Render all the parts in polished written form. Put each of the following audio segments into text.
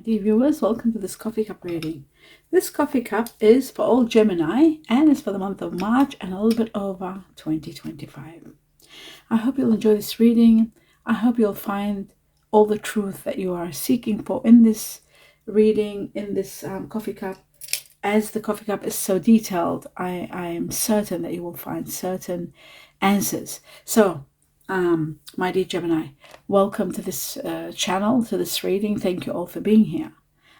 Dear viewers, welcome to this coffee cup reading. This coffee cup is for all Gemini and it's for the month of March and a little bit over 2025. I hope you'll enjoy this reading. I hope you'll find all the truth that you are seeking for in this reading, in this coffee cup. As the coffee cup is so detailed, I am certain that you will find certain answers. So, my dear Gemini, welcome to this channel, to this reading. Thank you all for being here.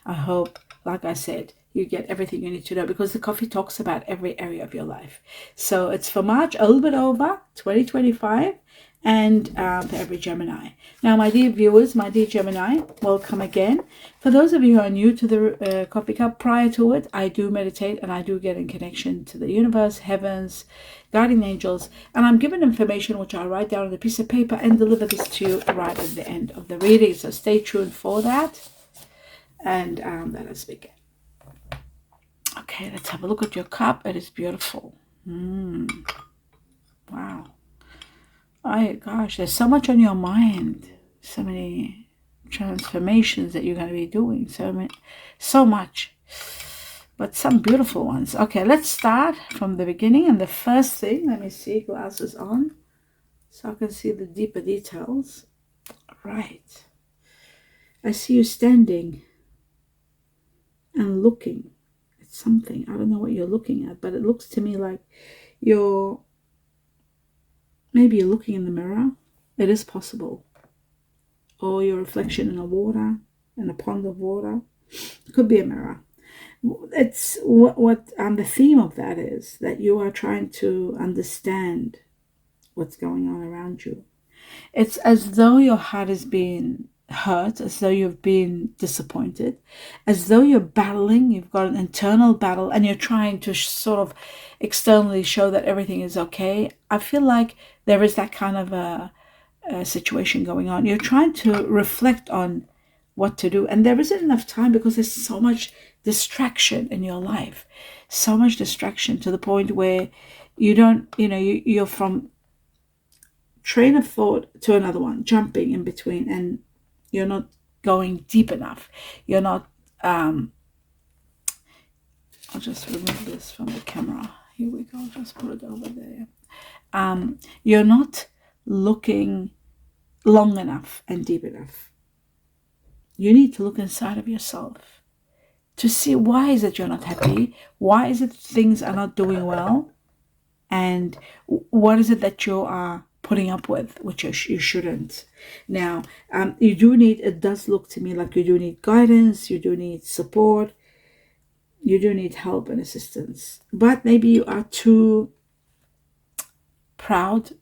I hope, like I said, you get everything you need to know because the coffee talks about every area of your life. So it's for March, a little bit over 2025, and for every Gemini. Now, my dear viewers, my dear Gemini, welcome again. For those of you who are new to the coffee cup, prior to it, I do meditate and I do get in connection to the universe, heavens, guardian angels, and I'm given information which I'll write down on a piece of paper and deliver this to you right at the end of the reading. So stay tuned for that, and let us begin. Okay, let's have a look at your cup. It is beautiful. Wow. Oh gosh, there's so much on your mind, so many transformations that you're going to be doing, so much, but some beautiful ones. Okay, let's start from the beginning. And the first thing, let me see, glasses on so I can see the deeper details. Right, I see you standing and looking at something. I don't know what you're looking at, but it looks to me like maybe you're looking in the mirror. It is possible. Or your reflection in a pond of water. It could be a mirror. It's what the theme of that is that you are trying to understand what's going on around you. It's as though your heart is being hurt, as though you've been disappointed, as though you're battling, you've got an internal battle, and you're trying to sort of externally show that everything is okay. I feel like there is that kind of a situation going on. You're trying to reflect on what to do, and there isn't enough time because there's so much distraction in your life, so much distraction to the point where you don't, you're from train of thought to another one, jumping in between, and you're not going deep enough. You're not, I'll just remove this from the camera. Here we go, just put it over there. You're not looking long enough and deep enough. You need to look inside of yourself to see why is it you're not happy, why is it things are not doing well, and what is it that you are putting up with, which you shouldn't. Now, it does look to me like you do need guidance, you do need support, you do need help and assistance, but maybe you are too proud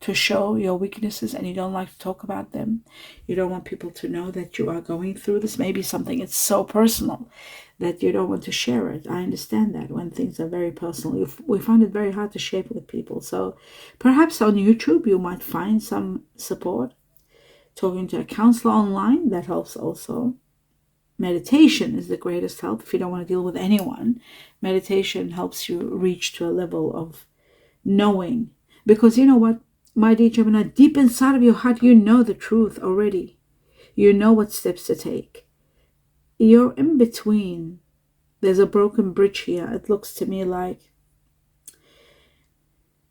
to show your weaknesses and you don't like to talk about them. You don't want people to know that you are going through this. Maybe something it's so personal that you don't want to share it. I understand that when things are very personal, we find it very hard to share it with people. So perhaps on YouTube you might find some support. Talking to a counselor online, that helps also. Meditation is the greatest help if you don't want to deal with anyone. Meditation helps you reach to a level of knowing, because you know what, my dear Gemini, deep inside of your heart, you know the truth already. You know what steps to take. You're in between. There's a broken bridge here. It looks to me like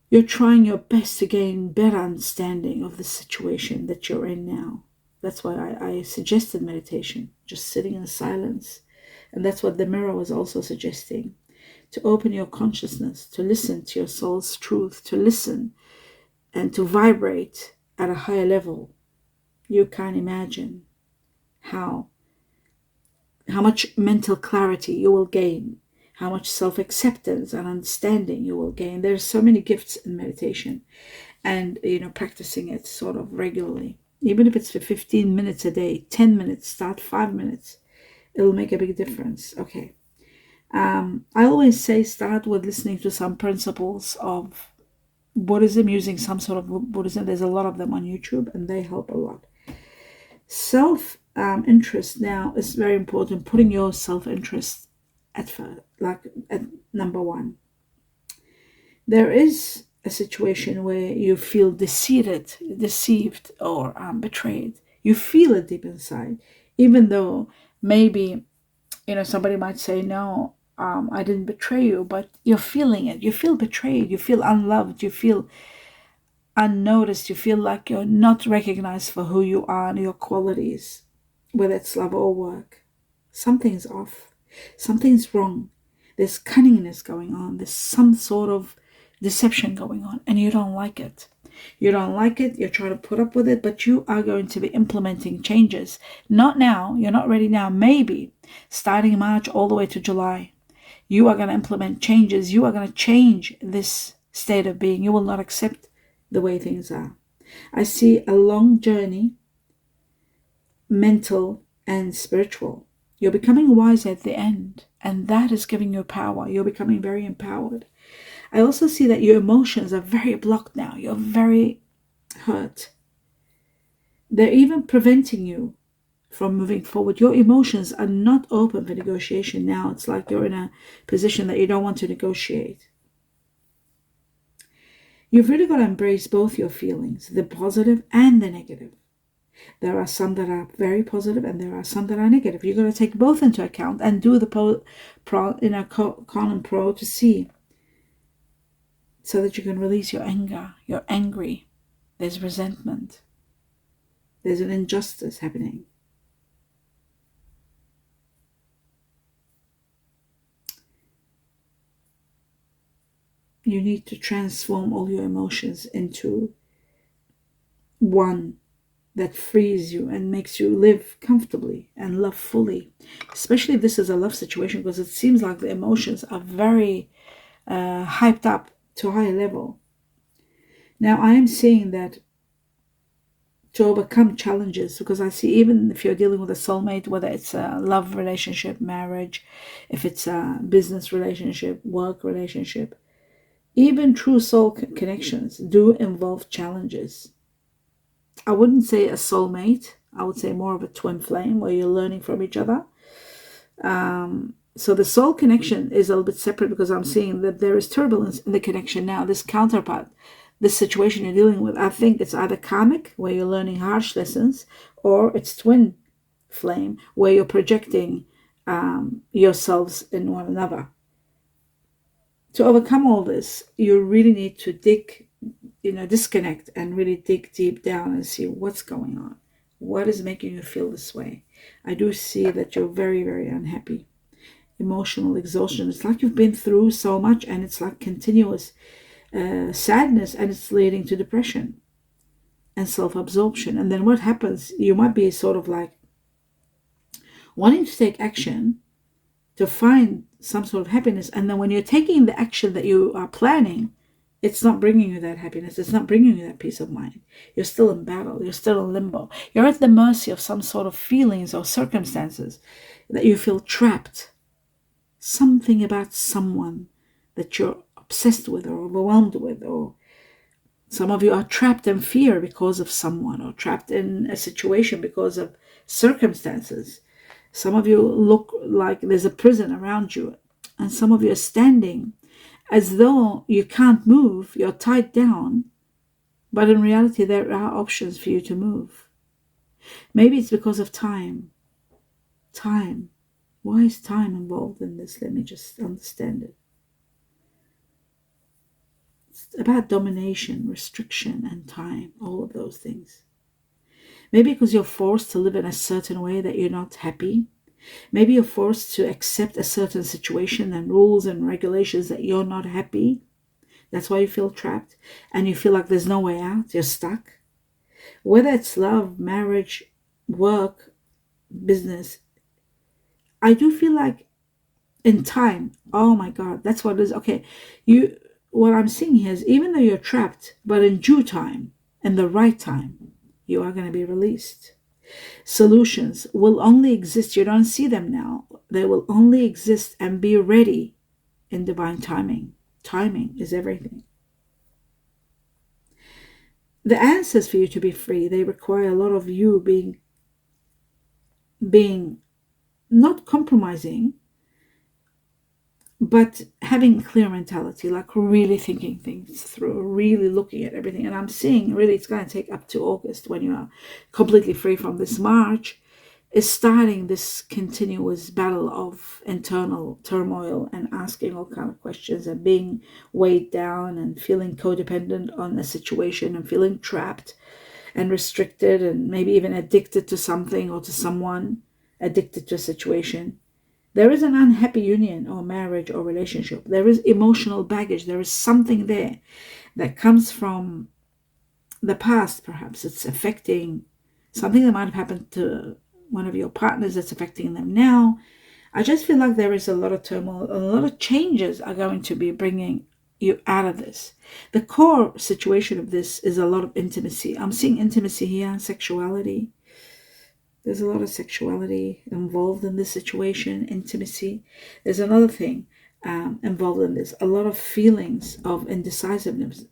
you're trying your best to gain better understanding of the situation that you're in now. That's why I suggested meditation, just sitting in silence. And that's what the mirror was also suggesting. To open your consciousness, to listen to your soul's truth, to listen and to vibrate at a higher level. You can't imagine how much mental clarity you will gain, how much self-acceptance and understanding you will gain. There's so many gifts in meditation, and practicing it sort of regularly, even if it's for 15 minutes a day, 10 minutes, start 5 minutes, it'll make a big difference. Okay. I always say start with listening to some principles of Buddhism, using some sort of Buddhism. There's a lot of them on YouTube and they help a lot. Self-interest now is very important. Putting your self-interest at number one. There is a situation where you feel deceived or betrayed. You feel it deep inside, even though Maybe, somebody might say, no, I didn't betray you, but you're feeling it. You feel betrayed. You feel unloved. You feel unnoticed. You feel like you're not recognized for who you are and your qualities, whether it's love or work. Something's off. Something's wrong. There's cunningness going on. There's some sort of deception going on, and you don't like it. You don't like it. You're trying to put up with it, but you are going to be implementing changes. Not now. You're not ready now. Maybe starting March all the way to July, you are going to implement changes. You are going to change this state of being. You will not accept the way things are. I see a long journey, mental and spiritual. You're becoming wise at the end, and that is giving you power. You're becoming very empowered. I also see that your emotions are very blocked now. You're very hurt. They're even preventing you from moving forward. Your emotions are not open for negotiation now. It's like you're in a position that you don't want to negotiate. You've really got to embrace both your feelings, the positive and the negative. There are some that are very positive and there are some that are negative. You've got to take both into account and do the con and pro to see, so that you can release your anger. You're angry. There's resentment. There's an injustice happening. You need to transform all your emotions into one that frees you and makes you live comfortably and love fully. Especially if this is a love situation, because it seems like the emotions are very hyped up to a higher level. Now I am seeing that to overcome challenges, because I see even if you're dealing with a soulmate, whether it's a love relationship, marriage, if it's a business relationship, work relationship, even true soul connections do involve challenges. I wouldn't say a soulmate. I would say more of a twin flame where you're learning from each other. So the soul connection is a little bit separate, because I'm seeing that there is turbulence in the connection now. This counterpart, this situation you're dealing with, I think it's either karmic, where you're learning harsh lessons, or it's twin flame, where you're projecting yourselves in one another. To overcome all this, you really need to disconnect and really dig deep down and see what's going on. What is making you feel this way? I do see that you're very, very unhappy. Emotional exhaustion. It's like you've been through so much, and it's like continuous sadness, and it's leading to depression and self-absorption. And then what happens? You might be sort of like wanting to take action to find some sort of happiness, and then when you're taking the action that you are planning, it's not bringing you that happiness. It's not bringing you that peace of mind. You're still in battle. You're still in limbo. You're at the mercy of some sort of feelings or circumstances that you feel trapped. Something about someone that you're obsessed with or overwhelmed with, or some of you are trapped in fear because of someone, or trapped in a situation because of circumstances. Some of you look like there's a prison around you, and some of you are standing as though you can't move. You're tied down, but in reality there are options for you to move. Maybe it's because of time. Time. Why is time involved in this? Let me just understand it. It's about domination, restriction, and time, all of those things. Maybe because you're forced to live in a certain way that you're not happy. Maybe you're forced to accept a certain situation and rules and regulations that you're not happy. That's why you feel trapped, and you feel like there's no way out. You're stuck. Whether it's love, marriage, work, business, I do feel like in time, oh my God, that's what it is. Okay, what I'm seeing here is, even though you're trapped, but in due time, in the right time, you are going to be released. Solutions will only exist. You don't see them now. They will only exist and be ready in divine timing. Timing is everything. The answers for you to be free, they require a lot of you being not compromising, but having a clear mentality, like really thinking things through, really looking at everything. And I'm seeing really it's going to take up to August, when you are completely free from this March, is starting this continuous battle of internal turmoil and asking all kind of questions and being weighed down and feeling codependent on a situation and feeling trapped and restricted and maybe even addicted to something or to someone, addicted to a situation. There is an unhappy union or marriage or relationship. There is emotional baggage. There is something there that comes from the past, perhaps. It's affecting something that might have happened to one of your partners that's affecting them now. I just feel like there is a lot of turmoil, a lot of changes are going to be bringing you out of this. The core situation of this is a lot of intimacy. I'm seeing intimacy here, sexuality. There's a lot of sexuality involved in this situation, intimacy. There's another thing involved in this, a lot of feelings of indecisiveness,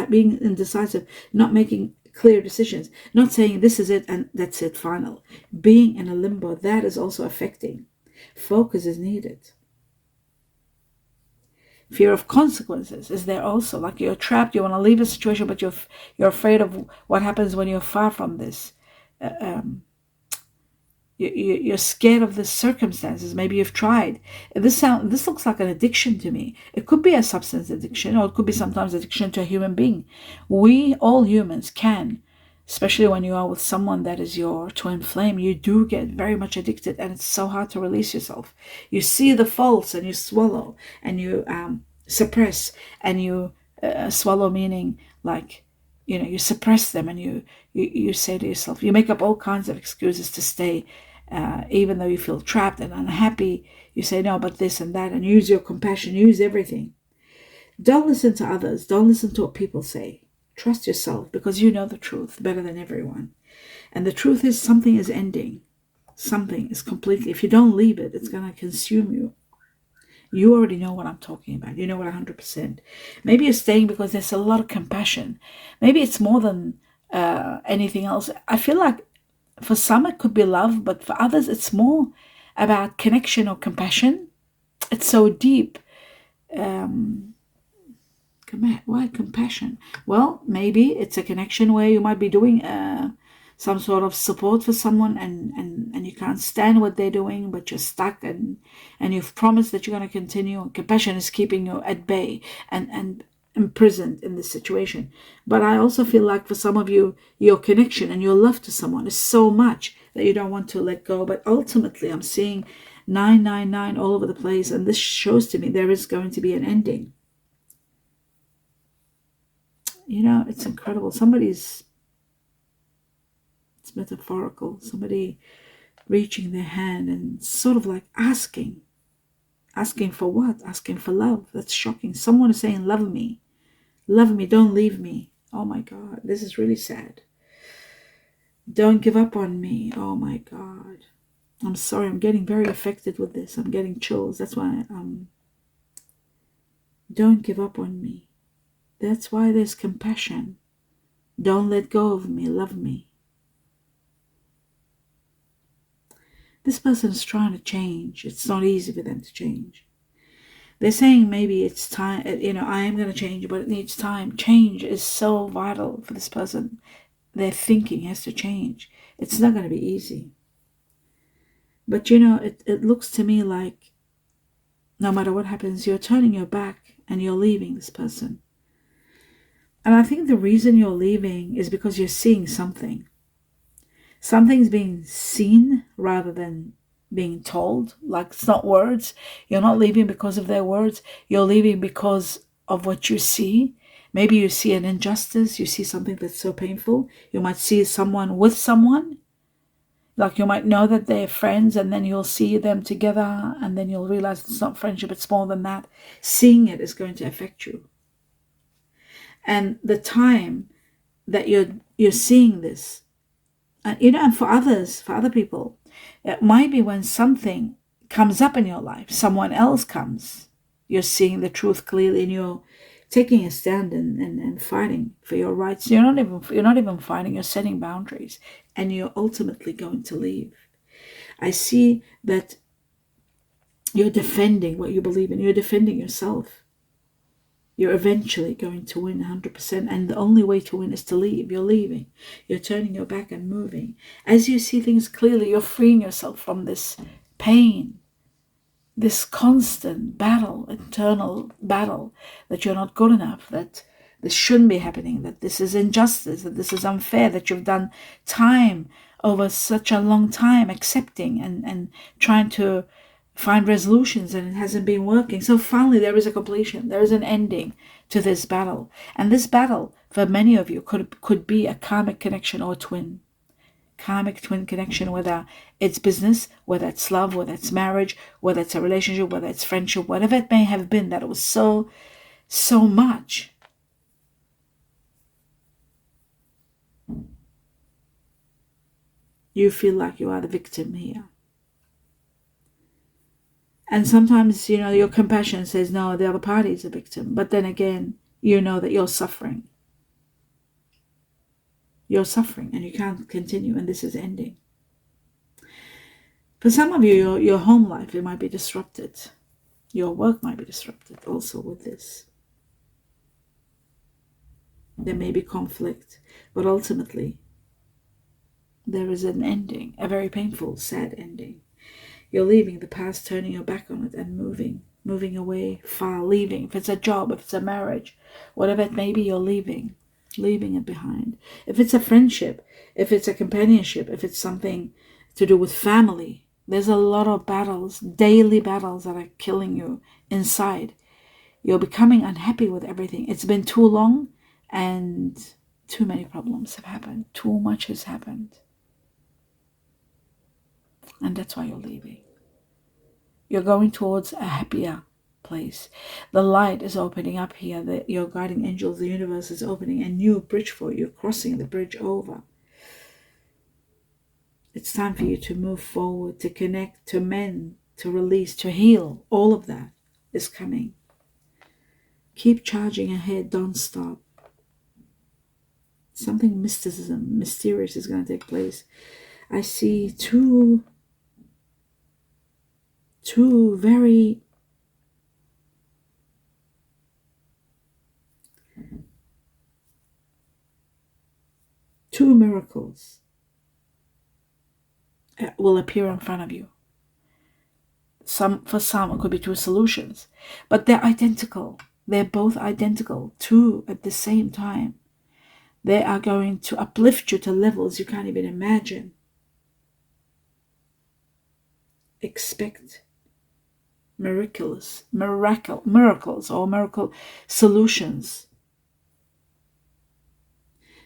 being indecisive, not making clear decisions, not saying this is it and that's it, final. Being in a limbo, that is also affecting. Focus is needed. Fear of consequences is there also, like you're trapped, you want to leave a situation, but you're afraid of what happens when you're far from this. You're scared of the circumstances. Maybe you've tried. This looks like an addiction to me. It could be a substance addiction, or it could be sometimes addiction to a human being. We, all humans, can, especially when you are with someone that is your twin flame, you do get very much addicted, and it's so hard to release yourself. You see the faults and you swallow, and you suppress, and you swallow meaning like, you suppress them, and you say to yourself, you make up all kinds of excuses to stay, even though you feel trapped and unhappy. You say no, but this and that, and use your compassion, use everything. Don't listen to others. Don't listen to what people say. Trust yourself, because you know the truth better than everyone. And the truth is, something is ending. Something is completely, if you don't leave it, it's going to consume you. You already know what I'm talking about. You know what 100%. Maybe you're staying because there's a lot of compassion. Maybe it's more than anything else. I feel like for some it could be love, but for others it's more about connection or compassion. It's so deep. Why compassion? Well, maybe it's a connection where you might be doing some sort of support for someone, and you can't stand what they're doing, but you're stuck, and you've promised that you're going to continue, and compassion is keeping you at bay and imprisoned in this situation. But I also feel like for some of you, your connection and your love to someone is so much that you don't want to let go. But ultimately, I'm seeing 999 all over the place, and this shows to me there is going to be an ending. It's incredible. It's metaphorical. Somebody reaching their hand and sort of like asking for what? Asking for love. That's shocking. Someone is saying, love me, don't leave me. Oh my God, this is really sad. Don't give up on me. Oh my God. I'm sorry, I'm getting very affected with this. I'm getting chills. That's why don't give up on me. That's why there's compassion. Don't let go of me. Love me. This person is trying to change. It's not easy for them to change. They're saying maybe it's time, I am going to change, but it needs time. Change is so vital for this person. Their thinking has to change. It's not going to be easy. But it looks to me like no matter what happens, you're turning your back and you're leaving this person. And I think the reason you're leaving is because you're seeing something. Something's being seen rather than being told. Like, it's not words. You're not leaving because of their words. You're leaving because of what you see. Maybe you see an injustice. You see something that's so painful. You might see someone with someone. Like, you might know that they're friends, and then you'll see them together, and then you'll realize it's not friendship, it's more than that. Seeing it is going to affect you. And the time that you're seeing this, and for others, for other people, it might be when something comes up in your life, someone else comes, you're seeing the truth clearly, and you're taking a stand and fighting for your rights. You're not even fighting, you're setting boundaries, and you're ultimately going to leave. I see that you're defending what you believe in. You're defending yourself. You're eventually going to win 100%, and the only way to win is to leave. You're leaving. You're turning your back and moving. As you see things clearly, you're freeing yourself from this pain, this constant battle, internal battle, that you're not good enough, that this shouldn't be happening, that this is injustice, that this is unfair, that you've done time over such a long time accepting and trying to find resolutions, and it hasn't been working. So finally there is a completion, there is an ending to this battle. And this battle for many of you could be a karmic connection or twin. Karmic twin connection, whether it's business, whether it's love, whether it's marriage, whether it's a relationship, whether it's friendship, whatever it may have been, that it was so much. You feel like you are the victim here. And sometimes, your compassion says, no, the other party is a victim. But then again, you know that you're suffering. You're suffering and you can't continue, and this is ending. For some of you, your home life, it might be disrupted. Your work might be disrupted also with this. There may be conflict, but ultimately, there is an ending, a very painful, sad ending. You're leaving the past, turning your back on it, and moving away, far, leaving. If it's a job, if it's a marriage, whatever it may be, you're leaving it behind. If it's a friendship, if it's a companionship, if it's something to do with family, there's a lot of battles, daily battles that are killing you inside. You're becoming unhappy with everything. It's been too long and too many problems have happened. Too much has happened. And that's why you're leaving. You're going towards a happier place. The light is opening up here. Your guiding angels, the universe is opening a new bridge for you, crossing the bridge over. It's time for you to move forward, to connect, to mend, to release, to heal. All of that is coming. Keep charging ahead. Don't stop. Something mysterious is going to take place. I see two very miracles will appear in front of you. For some, it could be two solutions, but they're identical. They're both identical, two at the same time. They are going to uplift you to levels you can't even imagine. Expect miracles or miracle solutions.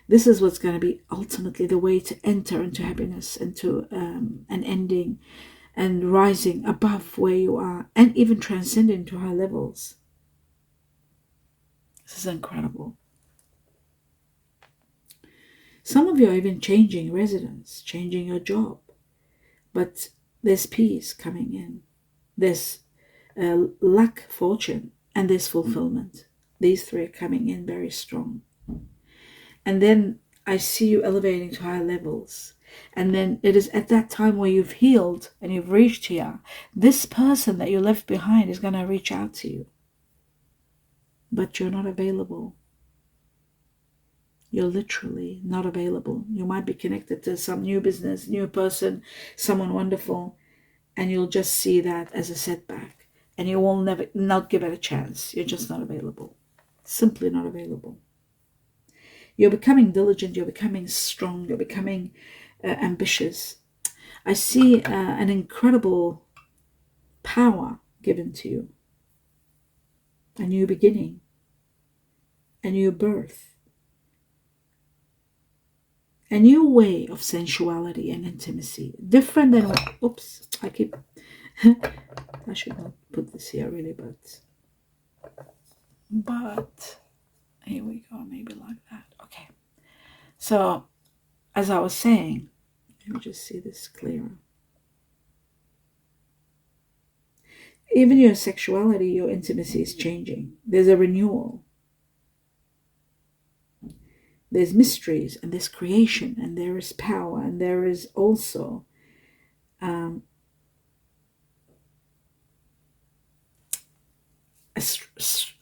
This is what's going to be ultimately the way to enter into happiness, into an ending and rising above where you are, and even transcending to high levels. This is incredible. Some of you are even changing residence, changing your job, but there's peace coming in. There's luck, fortune, and there's fulfillment. These three are coming in very strong. And then I see you elevating to higher levels. And then it is at that time where you've healed and you've reached here, this person that you left behind is going to reach out to you. But you're not available. You're literally not available. You might be connected to some new business, new person, someone wonderful, and you'll just see that as a setback. And you will not give it a chance. You're just not available. Simply not available. You're becoming diligent, you're becoming strong, you're becoming ambitious. I see an incredible power given to you. A new beginning, a new birth, a new way of sensuality and intimacy. Different than what, oops, I should not put this here really, but here we go, maybe like that. Okay. So, as I was saying, let me just see this clearer. Even your sexuality, your intimacy is changing. There's a renewal. There's mysteries, and there's creation, and there is power, and there is also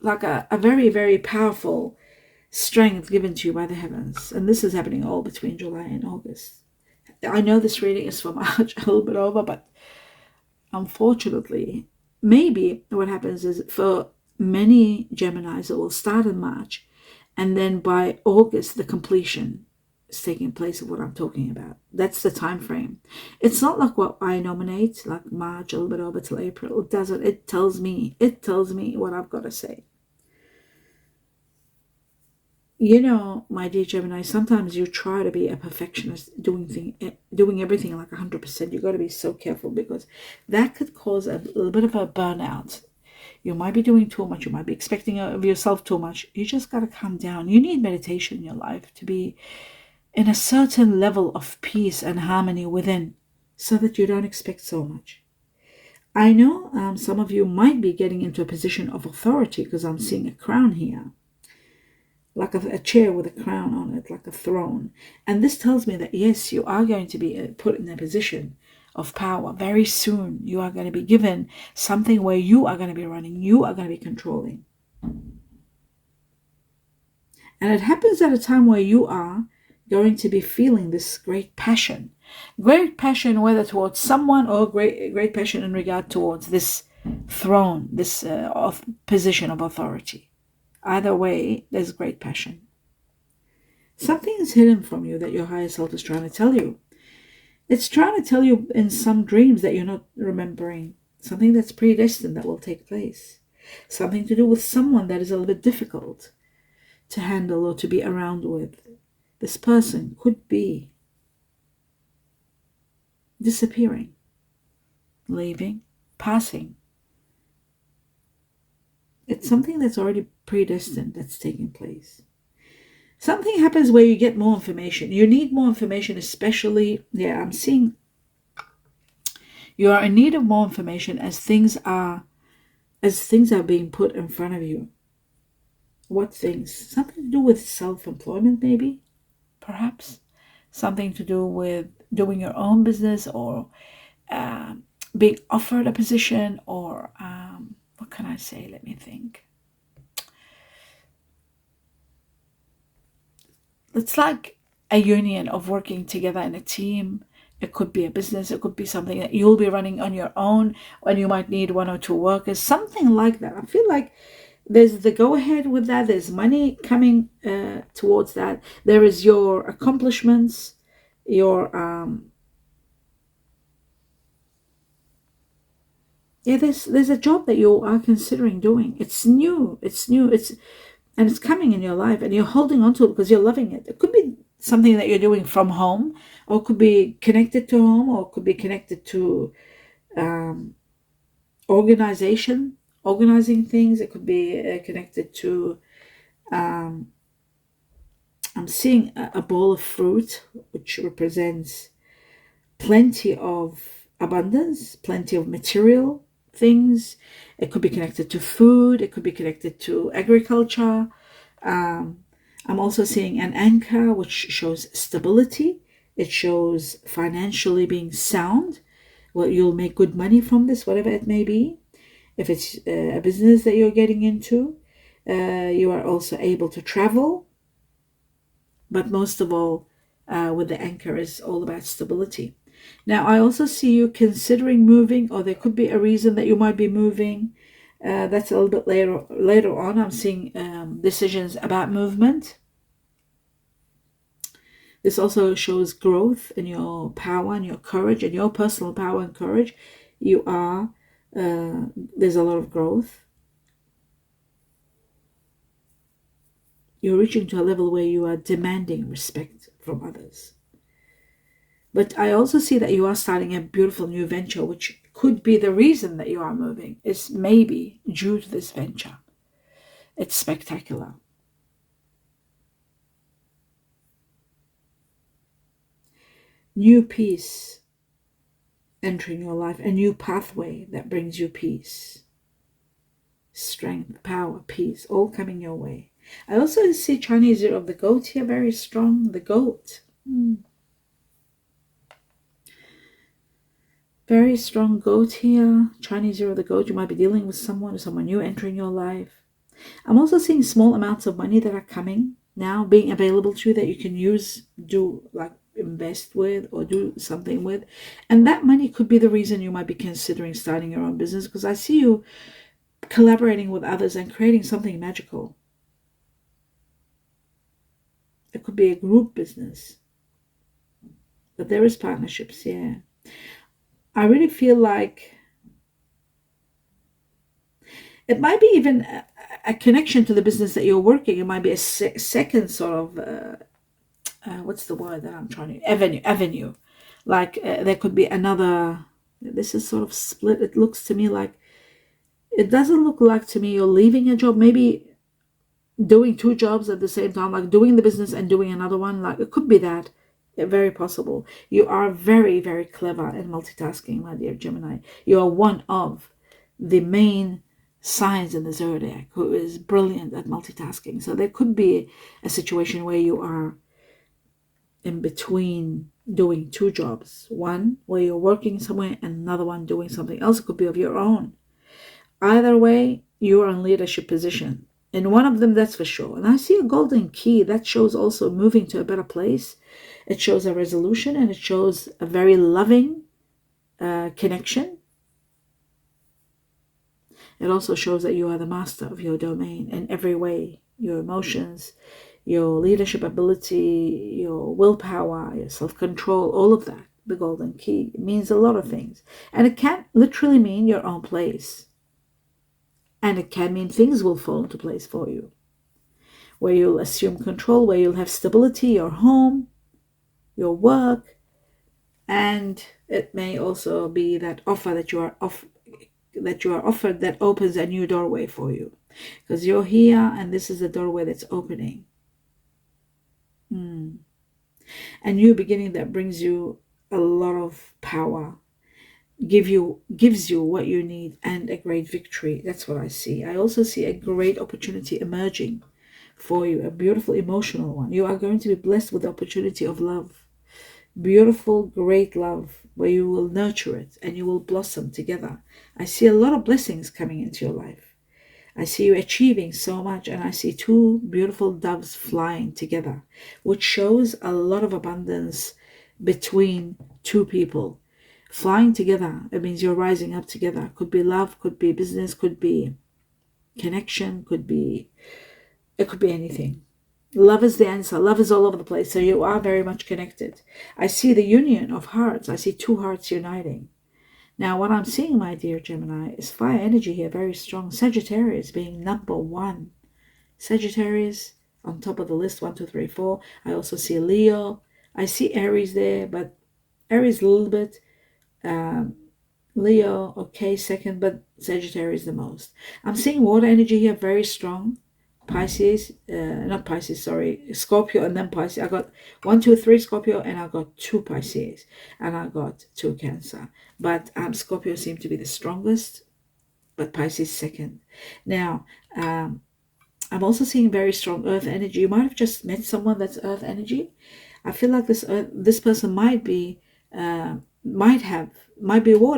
like a very, very powerful strength given to you by the heavens. And this is happening all between July and August. I know this reading is for March, a little bit over, but unfortunately, maybe what happens is for many Geminis, it will start in March, and then by August, the completion is taking place of what I'm talking about. That's the time frame. It's not like what I nominate, like March, a little bit over till April. It doesn't. It tells me what I've got to say. You know, my dear Gemini, sometimes you try to be a perfectionist, doing everything like 100%. You got to be so careful, because that could cause a little bit of a burnout. You might be doing too much. You might be expecting of yourself too much. You just got to calm down. You need meditation in your life to be in a certain level of peace and harmony within, so that you don't expect so much. I know some of you might be getting into a position of authority, because I'm seeing a crown here, like a chair with a crown on it, like a throne. And this tells me that, yes, you are going to be put in a position of power very soon. You are going to be given something where you are going to be running, you are going to be controlling. And it happens at a time where you are going to be feeling this great passion, whether towards someone, or great passion in regard towards this throne, this position of authority. Either way, there's great passion. Something is hidden from you that your higher self is trying to tell you. It's trying to tell you in some dreams that you're not remembering. Something that's predestined that will take place. Something to do with someone that is a little bit difficult to handle or to be around with. This person could be disappearing, leaving, passing. It's something that's already predestined that's taking place. Something happens where you get more information. You need more information, especially, I'm seeing you are in need of more information as things are being put in front of you. What things? Something to do with self-employment, maybe, perhaps. Something to do with doing your own business, or being offered a position, or what can I say? Let me think. It's like a union of working together in a team. It could be a business. It could be something that you'll be running on your own, and you might need one or two workers, something like that. I feel like there's the go-ahead with that. There's money coming towards that. There is your accomplishments, your there's a job that you are considering doing. It's new, and it's coming in your life, and you're holding on to it because you're loving it. It could be something that you're doing from home, or it could be connected to home, or it could be connected to organizing things. It could be connected to I'm seeing a bowl of fruit, which represents plenty of abundance, plenty of material things. It could be connected to food. It could be connected to agriculture. I'm also seeing an anchor, which shows stability. It shows financially being sound. Well, you'll make good money from this, whatever it may be. If it's a business that you're getting into, you are also able to travel. But most of all, with the anchor, is all about stability. Now, I also see you considering moving, or there could be a reason that you might be moving. That's a little bit later on. I'm seeing decisions about movement. This also shows growth in your power and your courage, and your personal power and courage. You are, there's a lot of growth. You're reaching to a level where you are demanding respect from others. But I also see that you are starting a beautiful new venture, which could be the reason that you are moving, is maybe due to this venture. It's spectacular. New peace entering your life, a new pathway that brings you peace, strength, power, peace, all coming your way. I also see Chinese year of the goat here, very strong, the goat. Very strong goat here. Chinese year of the goat. You might be dealing with someone or someone new entering your life. I'm also seeing small amounts of money that are coming now, being available to you that you can use, do like invest with or do something with. And that money could be the reason you might be considering starting your own business, because I see you collaborating with others and creating something magical. It could be a group business, but there is partnerships, yeah. I really feel like it might be even a connection to the business that you're working. It might be a second sort of what's the word that I'm trying to avenue. Like there could be another. This is sort of split. It looks to me like it doesn't look like to me you're leaving a job. Maybe doing two jobs at the same time, like doing the business and doing another one. Like it could be that. Very possible. You are very, very clever in multitasking, my dear Gemini. You are one of the main signs in the zodiac who is brilliant at multitasking. So there could be a situation where you are in between doing two jobs. One where you're working somewhere and another one doing something else. It could be of your own. Either way, you are in leadership position. In one of them, that's for sure. And I see a golden key that shows also moving to a better place. It shows a resolution and it shows a very loving connection. It also shows that you are the master of your domain in every way. Your emotions, your leadership ability, your willpower, your self-control, all of that. The golden key. It means a lot of things. And it can literally mean your own place. And it can mean things will fall into place for you, where you'll assume control, where you'll have stability, your home, your work, and it may also be that offer that you are offered that opens a new doorway for you, because you're here and this is the doorway that's opening. A new beginning that brings you a lot of power. Gives you what you need and a great victory. That's what I see. I also see a great opportunity emerging for you, a beautiful emotional one. You are going to be blessed with the opportunity of love. Beautiful, great love, where you will nurture it and you will blossom together. I see a lot of blessings coming into your life. I see you achieving so much, and I see two beautiful doves flying together, which shows a lot of abundance between two people. Flying together, it means you're rising up together. Could be love, could be business, could be connection, it could be anything. Love is the answer. Love is all over the place. So you are very much connected. I see the union of hearts. I see two hearts uniting. Now, what I'm seeing, my dear Gemini, is fire energy here, very strong. Sagittarius being number one. Sagittarius on top of the list, 1, 2, 3, 4. I also see Leo. I see Aries there, but Aries a little bit. Leo, okay, second, but Sagittarius the most. I'm seeing water energy here, very strong. Pisces, not Pisces, sorry, Scorpio and then Pisces. I got 1, 2, 3 Scorpio, and I got 2 Pisces, and I got 2 Cancer. But Scorpio seemed to be the strongest, but Pisces second. Now, I'm also seeing very strong earth energy. You might have just met someone that's earth energy. I feel like this person might be water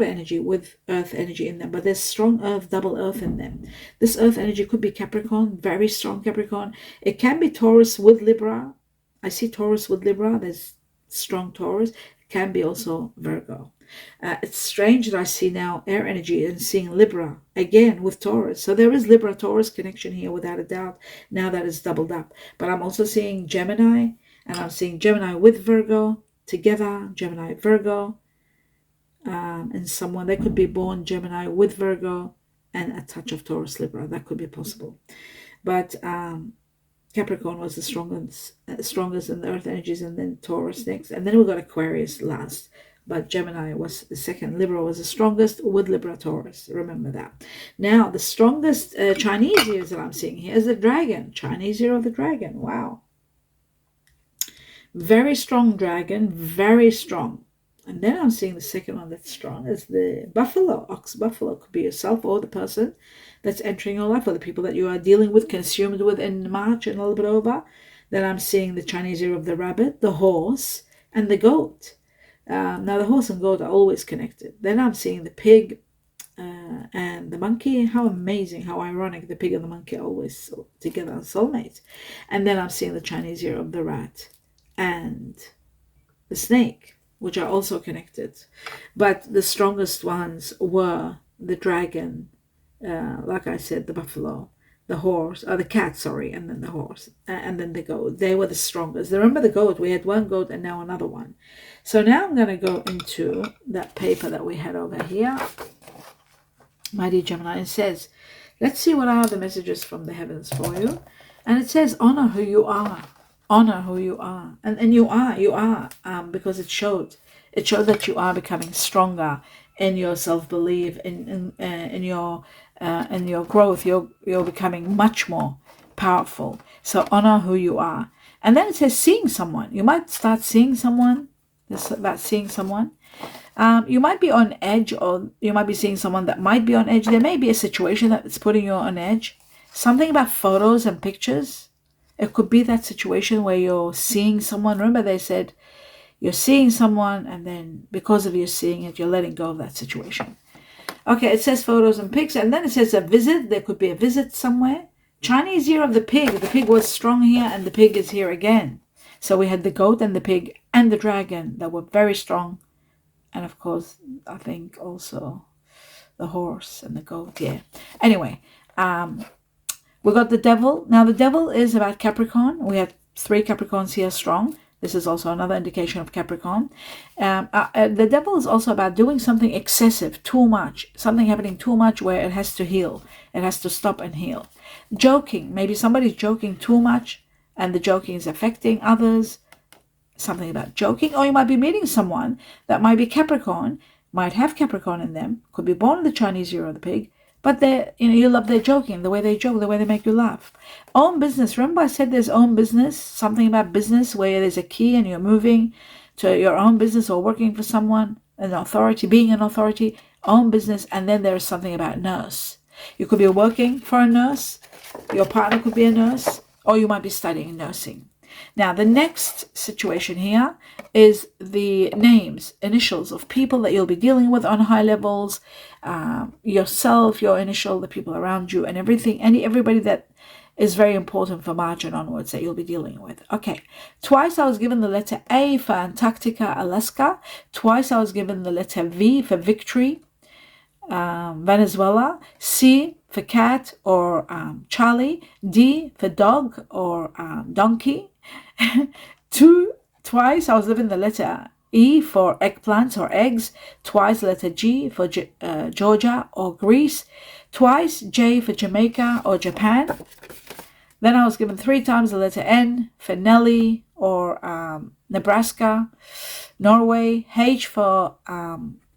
energy with earth energy in them, but there's strong earth, double earth in them. This earth energy could be Capricorn, very strong Capricorn. It can be Taurus with Libra. I see Taurus with Libra. There's strong Taurus. It can be also Virgo. It's strange that I see now air energy and seeing Libra again with Taurus. So there is Libra-Taurus connection here without a doubt. Now that is doubled up. But I'm also seeing Gemini, and I'm seeing Gemini with Virgo together, Gemini, Virgo. And someone that could be born Gemini with Virgo and a touch of Taurus Libra. That could be possible. But Capricorn was the strongest in the earth energies, and then Taurus next, and then we got Aquarius last. But Gemini was the second. Libra was the strongest with Libra Taurus. Remember that. Now, the strongest Chinese years that I'm seeing here is the dragon. Chinese year of the dragon. Wow. Very strong dragon. Very strong. And then I'm seeing the second one that's strong is the buffalo, ox buffalo. Could be yourself or the person that's entering your life, or the people that you are dealing with, consumed with in March and a little bit over. Then I'm seeing the Chinese year of the rabbit, the horse, and the goat. Now the horse and goat are always connected. Then I'm seeing the pig and the monkey. How amazing, how ironic, the pig and the monkey are always together as soulmates. And then I'm seeing the Chinese year of the rat and the snake, which are also connected. But the strongest ones were the dragon, like I said, the buffalo, the horse, or the cat, sorry, and then the horse, and then the goat. They were the strongest. Remember the goat? We had one goat and now another one. So now I'm going to go into that paper that we had over here. My dear Gemini, it says, let's see what are the messages from the heavens for you. And it says, honor who you are. Honor who you are. And you are, because it showed that you are becoming stronger in your self-belief, in your growth. You're becoming much more powerful. So honor who you are. And then it says seeing someone. You might start seeing someone. This is about seeing someone. You might be on edge, or you might be seeing someone that might be on edge. There may be a situation that's putting you on edge. Something about photos and pictures. It could be that situation where you're seeing someone. Remember they said you're seeing someone, and then because of you seeing it, you're letting go of that situation. Okay, it says photos and pics, and then it says a visit. There could be a visit somewhere. Chinese year of the pig. The pig was strong here, and the pig is here again. So we had the goat and the pig and the dragon that were very strong. And of course, I think also the horse and the goat, yeah. Anyway, we got the devil. Now the devil is about Capricorn. We have 3 Capricorns here strong. This is also another indication of Capricorn. The devil is also about doing something excessive, too much. Something happening too much where it has to heal. It has to stop and heal. Joking. Maybe somebody's joking too much and the joking is affecting others. Something about joking. Or you might be meeting someone that might be Capricorn, might have Capricorn in them, could be born in the Chinese year of the pig, but you love their joking, the way they joke, the way they make you laugh. Own business. Remember I said there's own business, something about business where there's a key and you're moving to your own business or working for someone, an authority, being an authority, own business. And then there's something about nurse. You could be working for a nurse, your partner could be a nurse, or you might be studying nursing. Now, the next situation here is the names, initials of people that you'll be dealing with on high levels, yourself, your initial, the people around you, and everything, everybody that is very important for March and onwards that you'll be dealing with. Okay, twice I was given the letter A for Antarctica, Alaska. Twice I was given the letter V for victory, Venezuela. C for cat or Charlie. D for dog or donkey. Twice I was given the letter E for eggplants or eggs. Twice the letter G for Georgia or Greece. Twice J for Jamaica or Japan. Then I was given 3 times the letter N for Nelly or Nebraska, Norway. H for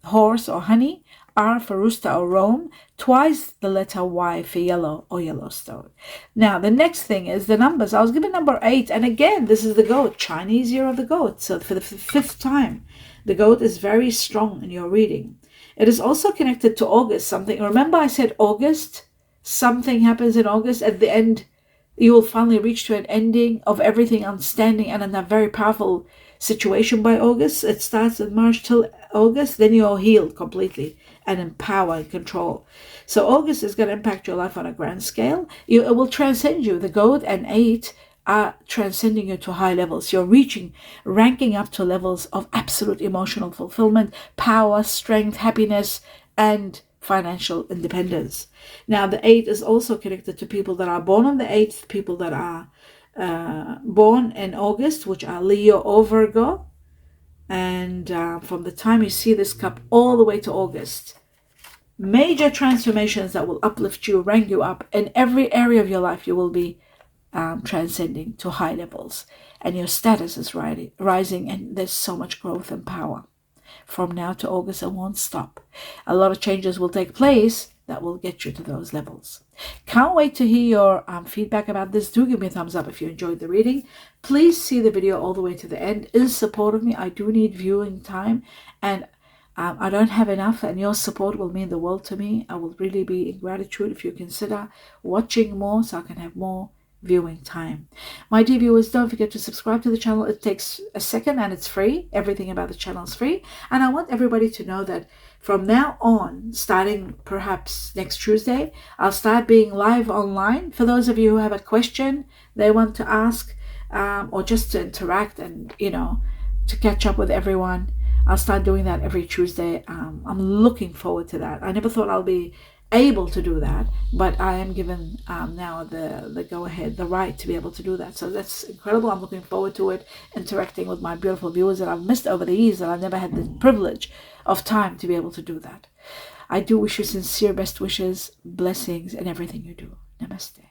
horse or honey. R for rooster or Rome. Twice the letter Y for yellow or Yellowstone. Now the next thing is the numbers. I was given number 8, and again this is the goat, Chinese year of the goat. So for the 5th time, the goat is very strong in your reading. It is also connected to August. Something. Remember I said August. Something happens in August. At the end, you will finally reach to an ending of everything outstanding and in a very powerful situation by August. It starts in March till August. Then you are healed completely and in power and control. So August is going to impact your life on a grand scale. It will transcend you. The goat and 8 are transcending you to high levels. You're ranking up to levels of absolute emotional fulfillment, power, strength, happiness, and financial independence. Now the 8 is also connected to people that are born on the 8th, people that are born in August, which are Leo or Virgo. And from the time you see this cup all the way to August, major transformations that will uplift you, rank you up in every area of your life. You will be transcending to high levels, and your status is rising, and there's so much growth and power from now to August. It won't stop. A lot of changes will take place that will get you to those levels. Can't wait to hear your feedback about this. Do give me a thumbs up if you enjoyed the reading. Please see the video all the way to the end in support of me. I do need viewing time, and I don't have enough, and your support will mean the world to me. I will really be in gratitude if you consider watching more so I can have more viewing time. My dear viewers, don't forget to subscribe to the channel. It takes a second and it's free. Everything about the channel is free. And I want everybody to know that from now on, starting perhaps next Tuesday, I'll start being live online. For those of you who have a question they want to ask, or just to interact and, to catch up with everyone, I'll start doing that every Tuesday. I'm looking forward to that. I never thought I'll be able to do that, but I am given now the go-ahead, the right to be able to do that. So that's incredible. I'm looking forward to it, interacting with my beautiful viewers that I've missed over the years, that I've never had the privilege of time to be able to do that. I do wish you sincere best wishes, blessings, and everything you do. Namaste.